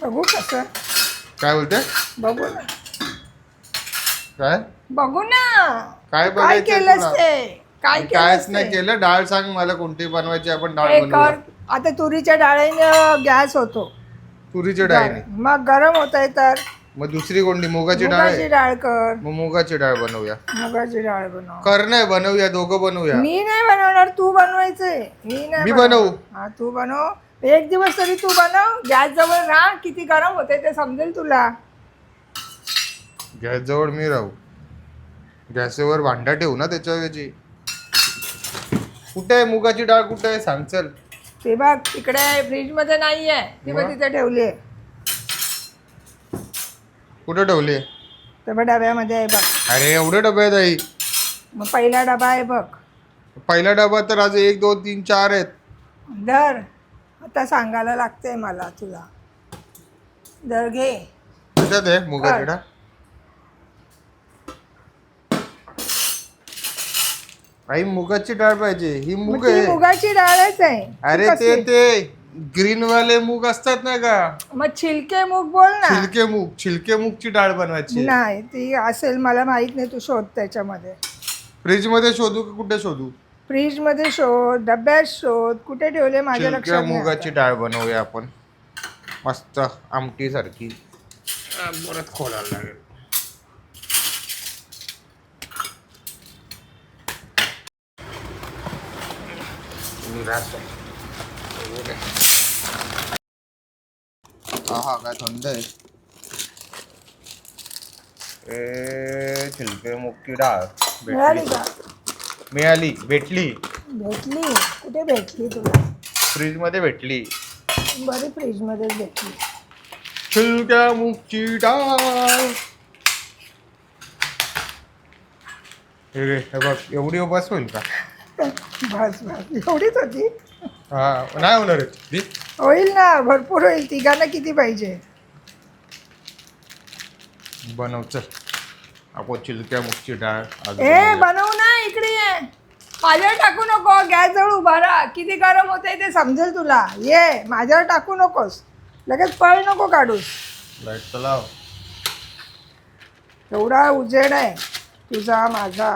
बघू कसं. काय बोलते? बघू ना. काय बघू ना. काय काय बघायचंय केलंस तुला? ते? काय मी केलंस कायच ते? नाही केलं. डाळ सांग मला कोणती बनवायची, आपण डाळ हे बनवूया. कर. आता तुरीच्या डाळीने गॅस होतो. तुरीच्या डाळीने मग गरम होतंय तर मग दुसरी कोणती? मुगाची डाळ आहे. मुगाची डाळ कर. मग मुगाची डाळ बनवूया. मुगाची डाळ बनव. कर नाही बनवूया, दोघं बनवूया. मी नाही बनवणार, तू बनवायचंय. मी नाही मी बनवणार. बनवू. हा तू बनव. एक दिवस तरी तू बनव. गॅस जवळ राहा. किती गरम होते ते समजेल तुला. गॅस जवळ मी राहू? गॅसवर भांडा ठेवू ना त्याच्याऐवजी. कुठे आहे मुगाची डाळ? कुठे आहे सांग चल. ते बघ तिकडे फ्रीज मध्ये नाहीये. ती बघ तिथे ठेवली आहे. कुठे ठेवली? ते बघ डब्यामध्ये आहे बघ. अरे एवढे डबे आहेत आई? मग पहिला डबा आहे बघ. पहिला डबा तर आज 1 2 3 4 आहेत. धर. आता सांगायला लागतंय मला तुला. धर घे. त्याच्यात आहे मुगाची डाळ. आई मुगाची डाळ पाहिजे. ही मग मूग ती आहे. मुगाची डाळच आहे. अरे ते ग्रीन वाले मूग असतात ना का? मग छिलके मूग बोल ना. छिलके मूगची डाळ बनवायची. नाही ती असेल मला माहित नाही. तू शोध त्याच्यामध्ये. फ्रीज मध्ये शोधू का कुठे शोधू? फ्रीज मध्ये शोध. डब्यात शोध. कुठे ठेवले माझ्या छिलक्या लक्षात नाही मुगाची आता. डाळ बनवूया आपण. मस्त आमटी सारखी. परत खोलायला लागेल. हा काय थंड आहे. छिलके मुगची डाळ मिळाली का? मिळाली. भेटली. भेटली. कुठे भेटली तुला? फ्रीज मध्ये भेटली. बरी फ्रीज मध्येच भेटली. छिलक्या मुगची डाळ. हे बघ एवढी बस होईल का? बस बस एवढीच होती. हा नाही होणार आहे. होईल ना. भरपूर होईल. तिघांना किती पाहिजे? बनव चल. आपण छिलक्या मुगची डाळ आज ए बनवूया. बनवू ना. इकडे ये. माझ्यावर टाकू नको. गॅस जवळ उभा राहा. किती गरम होते ते समजेल तुला. ये माझ्यावर टाकू नकोस. लगेच पळ नको काढूस. लाईट चलाव. एवढा उजेड आहे तुझा माझा.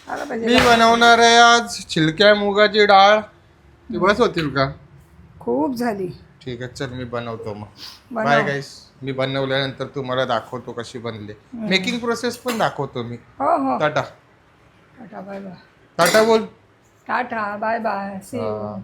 आला पाहिजे. मी बनवणार आहे आज छिलक्या मुगाची डाळ. ती बस होतील का? खूप झाली. ठीक आहे चल मी बनवतो मग. बनव. बाय गाईस. मी बनवल्यानंतर तुम्हाला दाखवतो कशी बनली. मेकिंग प्रोसेस पण दाखवतो मी. हो हो. Tata. Tata bye bye. Tata बोल. Tata bye bye. See you. हा.